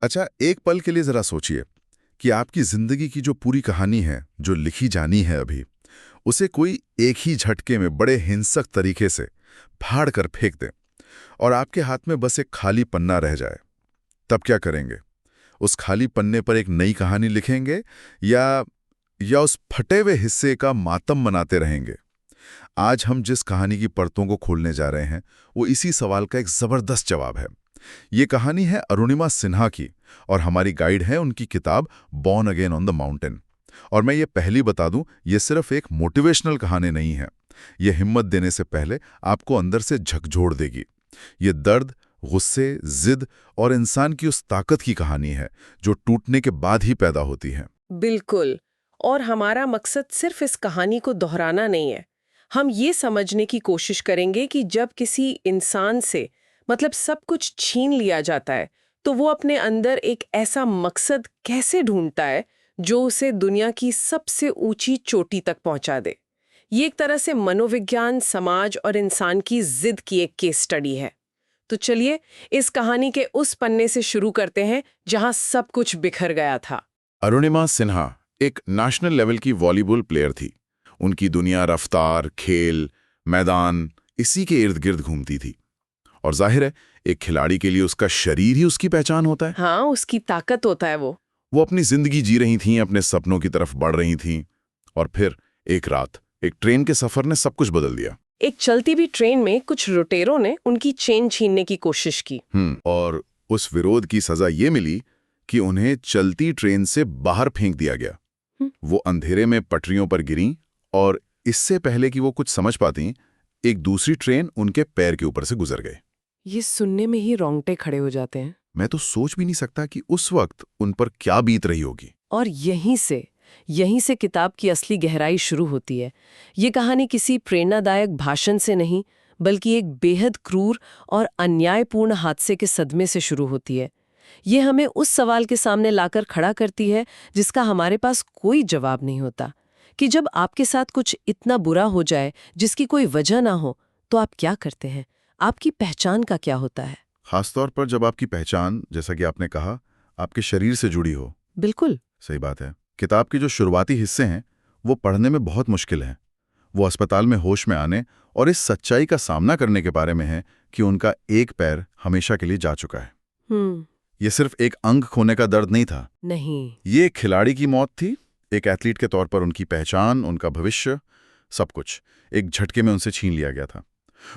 अच्छा, एक पल के लिए जरा सोचिए कि आपकी जिंदगी की जो पूरी कहानी है, जो लिखी जानी है अभी, उसे कोई एक ही झटके में बड़े हिंसक तरीके से फाड़ कर फेंक दे और आपके हाथ में बस एक खाली पन्ना रह जाए। तब क्या करेंगे? उस खाली पन्ने पर एक नई कहानी लिखेंगे या उस फटे हुए हिस्से का मातम मनाते रहेंगे? आज हम जिस कहानी की परतों को खोलने जा रहे हैं, वो इसी सवाल का एक जबरदस्त जवाब है। ये कहानी है अरुणिमा सिन्हा की और हमारी गाइड है उनकी किताब born again on the mountain. और मैं ये पहली बता दूं, ये सिर्फ एक मोटिवेशनल कहानी नहीं है। ये हिम्मत देने से पहले आपको अंदर से झकझोर देगी। ये दर्द, गुस्से, जिद और इंसान की उस ताकत की कहानी है जो टूटने के बाद ही पैदा होती है। बिल्कुल। और हमारा मकसद सिर्फ इस कहानी को दोहराना नहीं है। हम ये समझने की कोशिश करेंगे कि जब किसी इंसान से मतलब सब कुछ छीन लिया जाता है, तो वो अपने अंदर एक ऐसा मकसद कैसे ढूंढता है जो उसे दुनिया की सबसे ऊंची चोटी तक पहुंचा दे। ये एक तरह से मनोविज्ञान, समाज और इंसान की जिद की एक केस स्टडी है। तो चलिए इस कहानी के उस पन्ने से शुरू करते हैं जहां सब कुछ बिखर गया था। अरुणिमा सिन्हा एक नेशनल लेवल की वॉलीबॉल प्लेयर थी। उनकी दुनिया रफ्तार, खेल, मैदान इसी के इर्द गिर्द घूमती थी। और जाहिर है, एक खिलाड़ी के लिए उसका शरीर ही उसकी पहचान होता है। हाँ, उसकी ताकत होता है वो अपनी जिंदगी जी रही थीं, अपने सपनों की तरफ बढ़ रही थीं। और फिर एक रात एक ट्रेन के सफर ने सब कुछ बदल दिया। एक चलती हुई ट्रेन में कुछ लुटेरों ने उनकी चेन छीनने की कोशिश की। और उस विरोध की सजा ये मिली कि उन्हें चलती ट्रेन से बाहर फेंक दिया गया। वो अंधेरे में पटरियों पर गिरीं और इससे पहले कि वो कुछ समझ पाती, एक दूसरी ट्रेन उनके पैर के ऊपर से गुजर गई। ये सुनने में ही रोंगटे खड़े हो जाते हैं। मैं तो सोच भी नहीं सकता कि उस वक्त उन पर क्या बीत रही होगी। और यहीं से किताब की असली गहराई शुरू होती है। ये कहानी किसी प्रेरणादायक भाषण से नहीं, बल्कि एक बेहद क्रूर और अन्यायपूर्ण हादसे के सदमे से शुरू होती है। ये हमें उस सवाल के सामने लाकर खड़ा करती है जिसका हमारे पास कोई जवाब नहीं होता, कि जब आपके साथ कुछ इतना बुरा हो जाए जिसकी कोई वजह ना हो, तो आप क्या करते हैं? आपकी पहचान का क्या होता है? खासतौर पर जब आपकी पहचान, जैसा कि आपने कहा, आपके शरीर से जुड़ी हो। बिल्कुल। सही बात है। किताब के जो शुरुआती हिस्से हैं, वो पढ़ने में बहुत मुश्किल हैं। वो अस्पताल में होश में आने और इस सच्चाई का सामना करने के बारे में है कि उनका एक पैर हमेशा के लिए जा चुका है। ये सिर्फ एक अंग खोने का दर्द नहीं था। नहीं। ये एक खिलाड़ी की मौत थी। एक एथलीट के तौर पर उनकी पहचान, उनका भविष्य, सब कुछ एक झटके में उनसे छीन लिया गया था।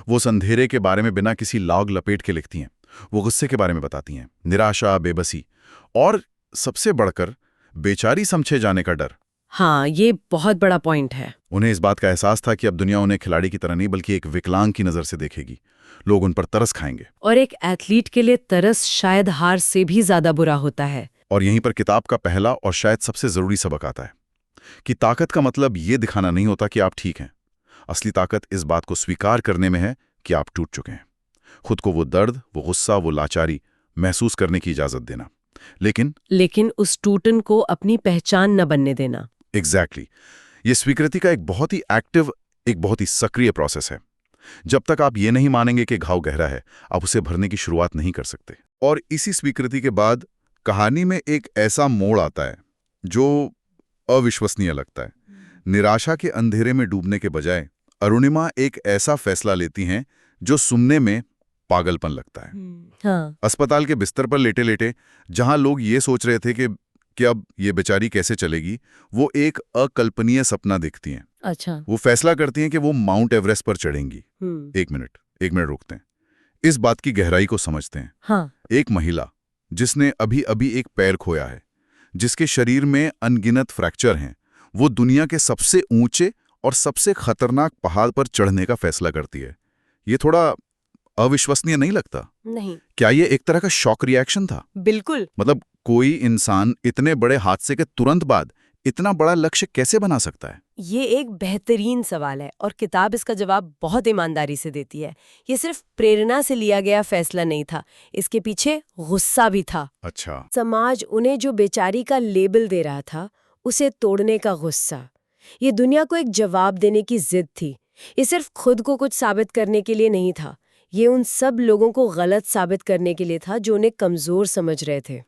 वो उस अंधेरे के बारे में बिना किसी लाग लपेट के लिखती हैं। वो गुस्से के बारे में बताती हैं, निराशा, बेबसी और सबसे बढ़कर बेचारी समझे जाने का डर। हाँ, ये बहुत बड़ा पॉइंट है। उन्हें इस बात का एहसास था कि अब दुनिया उन्हें खिलाड़ी की तरह नहीं बल्कि एक विकलांग की नज़र से देखेगी। लोग उन पर तरस खाएंगे। और एक एथलीट के लिए तरस शायद हार से भी ज्यादा बुरा होता है। और यहीं पर किताब का पहला और शायद सबसे ज़रूरी सबक आता है कि ताकत का मतलब ये दिखाना नहीं होता कि आप ठीक हैं। असली ताकत इस बात को स्वीकार करने में है कि आप टूट चुके हैं। खुद को वो दर्द, वो गुस्सा, वो लाचारी महसूस करने की इजाज़त देना। लेकिन उस टूटन को अपनी पहचान न बनने देना। एग्जैक्टली ये स्वीकृति का एक बहुत ही एक्टिव, एक बहुत ही सक्रिय प्रोसेस है। जब तक आप ये नहीं मानेंगे कि घाव गहरा है, आप उसे भरने की शुरुआत नहीं कर सकते। और इसी स्वीकृति के बाद कहानी में एक ऐसा मोड़ आता है जो अविश्वसनीय लगता है। निराशा के अंधेरे में डूबने के बजाय अरुणिमा एक ऐसा फैसला लेती हैं जो सुनने में पागलपन लगता है। हाँ। अस्पताल के बिस्तर पर लेटे लेटे जहां लोग ये सोच रहे थे कि अब ये बेचारी कैसे चलेगी, वो एक अकल्पनीय सपना देखती हैं। अच्छा। वो फैसला करती हैं कि वो माउंट एवरेस्ट पर चढ़ेंगी। एक मिनट रुकते हैं, इस बात की गहराई को समझते हैं। हाँ। एक महिला जिसने अभी अभी एक पैर खोया है, जिसके शरीर में अनगिनत फ्रैक्चर हैं, वो दुनिया के सबसे ऊंचे और सबसे खतरनाक पहाड़ पर चढ़ने का फैसला करती है। ये थोड़ा अविश्वसनीय नहीं लगता? नहीं। क्या ये एक तरह का शॉक रिएक्शन था? बिल्कुल। मतलब कोई इंसान इतने बड़े हादसे के तुरंत बाद इतना बड़ा लक्ष्य कैसे बना सकता है? ये एक बेहतरीन सवाल है और किताब इसका जवाब बहुत ईमानदारी से देती है। ये सिर्फ प्रेरणा से लिया गया फैसला नहीं था, इसके पीछे गुस्सा भी था। अच्छा। समाज उन्हें जो बेचारी का लेबल दे रहा था, उसे तोड़ने का गुस्सा। ये दुनिया को एक जवाब देने की जिद थी। ये सिर्फ खुद को कुछ साबित करने के लिए नहीं था, ये उन सब लोगों को गलत साबित करने के लिए था जो उन्हें कमजोर समझ रहे थे।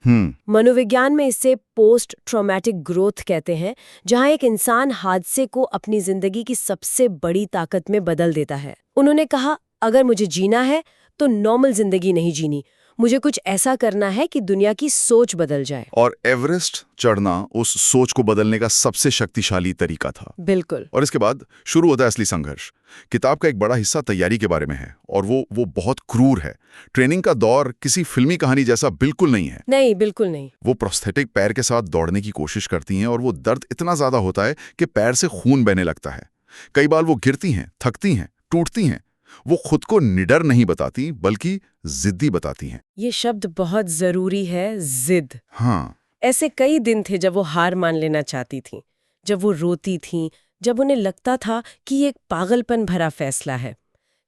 मनोविज्ञान में इसे पोस्ट ट्रॉमेटिक ग्रोथ कहते हैं, जहां एक इंसान हादसे को अपनी जिंदगी की सबसे बड़ी ताकत में बदल देता है। उन्होंने कहा, अगर मुझे जीना है तो नॉर्मल जिंदगी नहीं जीनी, मुझे कुछ ऐसा करना है कि दुनिया की सोच बदल जाए। और एवरेस्ट चढ़ना उस सोच को बदलने का सबसे शक्तिशाली तरीका था। बिल्कुल। और इसके बाद शुरू होता है असली संघर्ष। किताब का एक बड़ा हिस्सा तैयारी के बारे में है और वो बहुत क्रूर है। ट्रेनिंग का दौर किसी फिल्मी कहानी जैसा बिल्कुल नहीं है। नहीं, बिल्कुल नहीं। वो प्रोस्थेटिक पैर के साथ दौड़ने की कोशिश करती हैं और वो दर्द इतना ज्यादा होता है कि पैर से खून बहने लगता है। कई बार वो गिरती हैं, थकती हैं, टूटती हैं। वो खुद को निडर नहीं बताती बल्कि जिद्दी बताती हैं। ये शब्द बहुत जरूरी है, जिद। हाँ। ऐसे कई दिन थे जब वो हार मान लेना चाहती थीं, जब वो रोती थीं, जब उन्हें लगता था कि ये एक पागलपन भरा फैसला है।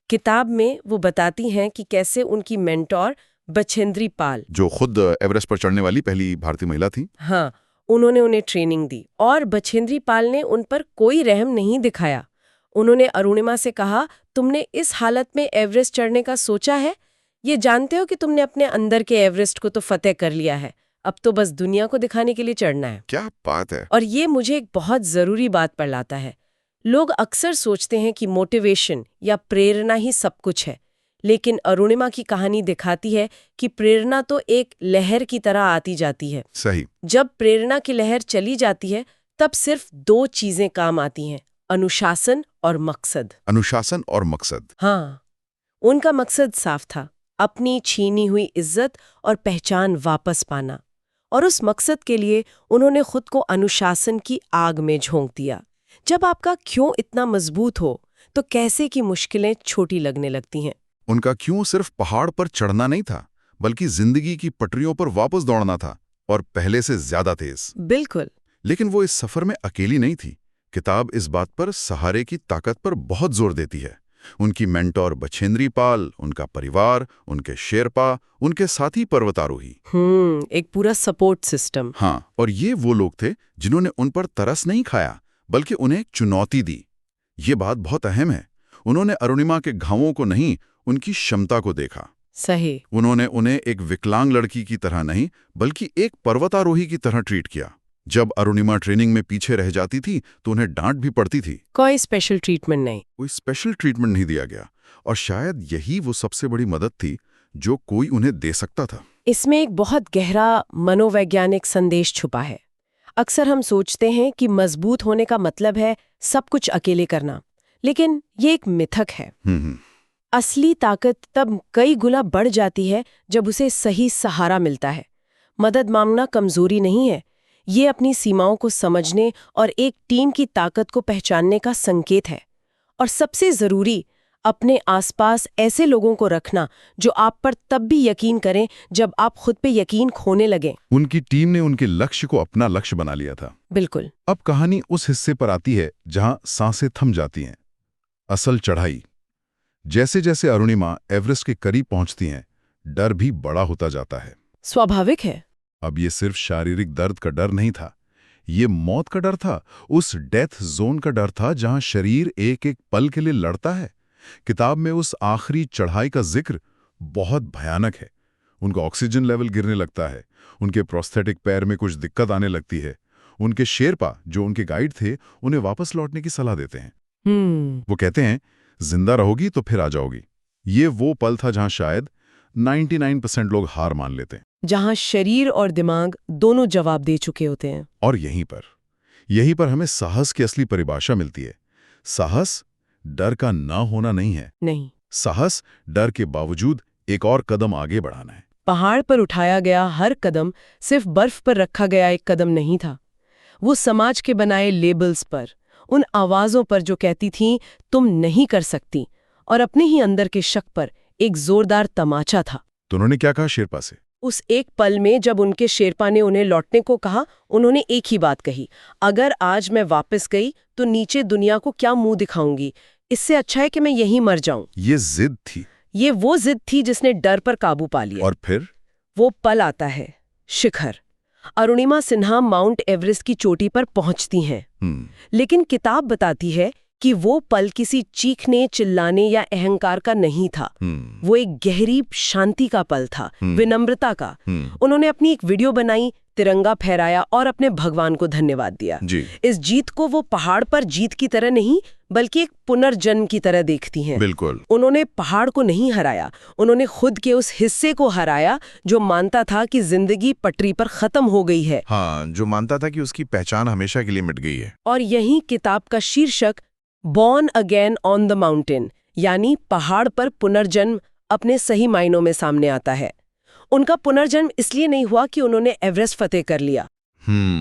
किताब में वो बताती हैं कि कैसे उनकी मेंटोर बछेंद्री पाल, जो खुद एवरेस्ट पर चढ़ने वाली पहली भारतीय महिला थी, हाँ, उन्होंने उन्हें ट्रेनिंग दी और बछेंद्री पाल ने उन पर कोई रहम नहीं दिखाया। उन्होंने अरुणिमा से कहा, तुमने इस हालत में एवरेस्ट चढ़ने का सोचा है? ये जानते हो कि तुमने अपने अंदर के एवरेस्ट को तो फतेह कर लिया है, अब तो बस दुनिया को दिखाने के लिए चढ़ना है। क्या बात है। और ये मुझे एक बहुत जरूरी बात पर लाता है। लोग अक्सर सोचते हैं कि मोटिवेशन या प्रेरणा ही सब कुछ है, लेकिन अरुणिमा की कहानी दिखाती है कि प्रेरणा तो एक लहर की तरह आती जाती है। सही। जब प्रेरणा की लहर चली जाती है तब सिर्फ दो चीजें काम आती हैं, अनुशासन और मकसद। अनुशासन और मकसद। हाँ, उनका मकसद साफ था, अपनी छीनी हुई इज्जत और पहचान वापस पाना। और उस मकसद के लिए उन्होंने खुद को अनुशासन की आग में झोंक दिया। जब आपका क्यों इतना मजबूत हो तो कैसे की मुश्किलें छोटी लगने लगती हैं। उनका क्यों सिर्फ पहाड़ पर चढ़ना नहीं था, बल्कि जिंदगी की पटरियों पर वापस दौड़ना था, और पहले से ज्यादा तेज। बिल्कुल। लेकिन वो इस सफर में अकेली नहीं थी। किताब इस बात पर सहारे की ताकत पर बहुत जोर देती है। उनकी मेंटोर बछेंद्री पाल, उनका परिवार, उनके शेरपा, उनके साथी पर्वतारोही। एक पूरा सपोर्ट सिस्टम। हाँ, और ये वो लोग थे जिन्होंने उन पर तरस नहीं खाया, बल्कि उन्हें एक चुनौती दी। ये बात बहुत अहम है। उन्होंने अरुणिमा के घावों को नहीं, उनकी क्षमता को देखा। सही। उन्होंने उन्हें एक विकलांग लड़की की तरह नहीं, बल्कि एक पर्वतारोही की तरह ट्रीट किया। जब अरुणिमा ट्रेनिंग में पीछे रह जाती थी तो उन्हें डांट भी पड़ती थी। कोई स्पेशल ट्रीटमेंट नहीं। कोई स्पेशल ट्रीटमेंट नहीं दिया गया, और शायद यही वो सबसे बड़ी मदद थी जो कोई उन्हें दे सकता था। इसमें एक बहुत गहरा मनोवैज्ञानिक संदेश छुपा है। अक्सर हम सोचते हैं कि मजबूत होने का मतलब है सब कुछ अकेले करना, लेकिन ये एक मिथक है। असली ताकत तब कई गुना बढ़ जाती है जब उसे सही सहारा मिलता है। मदद मांगना कमजोरी नहीं है, ये अपनी सीमाओं को समझने और एक टीम की ताकत को पहचानने का संकेत है। और सबसे जरूरी, अपने आसपास ऐसे लोगों को रखना जो आप पर तब भी यकीन करें जब आप खुद पे यकीन खोने लगें। उनकी टीम ने उनके लक्ष्य को अपना लक्ष्य बना लिया था। बिल्कुल। अब कहानी उस हिस्से पर आती है जहां सांसें थम जाती हैं। असल चढ़ाई। जैसे जैसे अरुणिमा एवरेस्ट के करीब पहुंचती हैं, डर भी बड़ा होता जाता है। स्वाभाविक है। अब ये सिर्फ शारीरिक दर्द का डर नहीं था, ये मौत का डर था। उस डेथ जोन का डर था जहां शरीर एक एक पल के लिए लड़ता है। किताब में उस आखिरी चढ़ाई का जिक्र बहुत भयानक है। उनका ऑक्सीजन लेवल गिरने लगता है, उनके प्रोस्थेटिक पैर में कुछ दिक्कत आने लगती है। उनके शेरपा, जो उनके गाइड थे, उन्हें वापस लौटने की सलाह देते हैं। वो कहते हैं, जिंदा रहोगी तो फिर आ जाओगी। ये वो पल था जहां शायद 99% लोग हार मान लेते हैं, जहां शरीर और दिमाग दोनों जवाब दे चुके होते हैं। और यहीं पर हमें साहस की असली परिभाषा मिलती है। साहस डर का ना होना नहीं है। नहीं, साहस डर के बावजूद एक और कदम आगे बढ़ाना है। पहाड़ पर उठाया गया हर कदम सिर्फ बर्फ पर रखा गया एक कदम नहीं था। वो समाज के बनाए लेबल्स पर, उन आवाजों पर जो कहती थीं तुम नहीं कर सकती, और अपने ही अंदर के शक पर एक जोरदार तमाचा था। तो उन्होंने क्या कहा शेरपा से? उस एक पल में जब उनके शेरपा ने उन्हें लौटने को कहा, उन्होंने एक ही बात कही, अगर आज मैं वापस गई तो नीचे दुनिया को क्या मुंह दिखाऊंगी, इससे अच्छा है कि मैं यहीं मर जाऊं। ये जिद थी। ये वो जिद थी जिसने डर पर काबू पा लिया। और फिर वो पल आता है, शिखर। अरुणिमा सिन्हा माउंट एवरेस्ट की चोटी पर पहुंचती हैं। लेकिन किताब बताती है कि वो पल किसी चीखने, चिल्लाने या अहंकार का नहीं था। वो एक गहरी शांति का पल था, विनम्रता का। उन्होंने अपनी एक वीडियो बनाई, तिरंगा फहराया और अपने भगवान को धन्यवाद दिया। इस जीत को वो पहाड़ पर जीत की तरह नहीं, बल्कि एक पुनर्जन्म की तरह देखती हैं। बिल्कुल। उन्होंने पहाड़ को नहीं हराया, उन्होंने खुद के उस हिस्से को हराया जो मानता था कि जिंदगी पटरी पर खत्म हो गई है। हाँ, जो मानता था कि उसकी पहचान हमेशा के लिए मिट गई है। और यही किताब का शीर्षक born again on the mountain, यानी पहाड़ पर पुनर्जन्म अपने सही मायनों में सामने आता है। उनका पुनर्जन्म इसलिए नहीं हुआ कि उन्होंने एवरेस्ट फतेह कर लिया।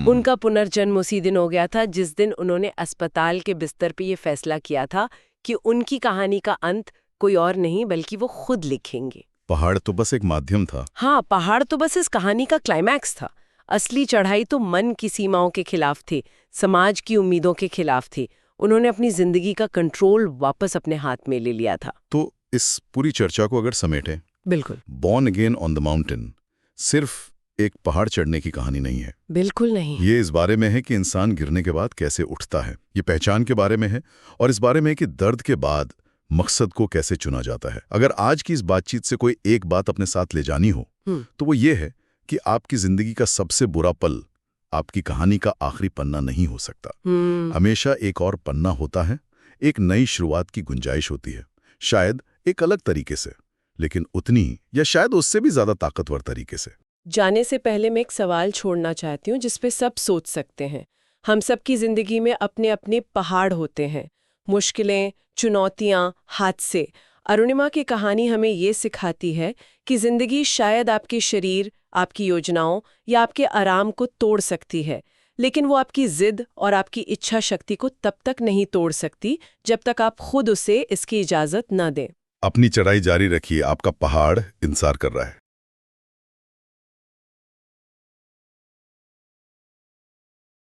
उनका पुनर्जन्म उसी दिन हो गया था जिस दिन उन्होंने अस्पताल के बिस्तर पे ये फैसला किया था कि उनकी कहानी का अंत कोई और नहीं बल्कि वो खुद लिखेंगे। पहाड़ तो बस एक माध्यम था। हाँ, पहाड़ तो बस इस कहानी का क्लाइमैक्स था। असली चढ़ाई तो मन की सीमाओं के खिलाफ थी, समाज की उम्मीदों के खिलाफ थी। उन्होंने अपनी जिंदगी का कंट्रोल वापस अपने हाथ में ले लिया था। तो इस पूरी चर्चा को अगर समेटें, बिल्कुल, born again on the mountain सिर्फ एक पहाड़ चढ़ने की कहानी नहीं है। बिल्कुल नहीं। ये इस बारे में है कि इंसान गिरने के बाद कैसे उठता है। ये पहचान के बारे में है और इस बारे में है कि दर्द के बाद मकसद को कैसे चुना जाता है। अगर आज की इस बातचीत से कोई एक बात अपने साथ ले जानी हो तो वो ये है कि आपकी जिंदगी का सबसे बुरा पल आपकी कहानी का आखिरी पन्ना नहीं हो सकता। हमेशा एक और पन्ना होता है, एक नई शुरुआत की गुंजाइश होती है, शायद एक अलग तरीके से, लेकिन उतनी या शायद उससे भी ज्यादा ताकतवर तरीके से। जाने से पहले मैं एक सवाल छोड़ना चाहती हूँ जिस पे सब सोच सकते हैं। हम सब की जिंदगी में अपने अपने पहाड़ होते हैं, मुश्किलें, चुनौतियाँ, हादसे। अरुणिमा की कहानी हमें ये सिखाती है कि जिंदगी शायद आपके शरीर, आपकी योजनाओं या आपके आराम को तोड़ सकती है, लेकिन वो आपकी जिद और आपकी इच्छा शक्ति को तब तक नहीं तोड़ सकती जब तक आप खुद उसे इसकी इजाजत न दें। अपनी चढ़ाई जारी रखिए, आपका पहाड़ इंतजार कर रहा है।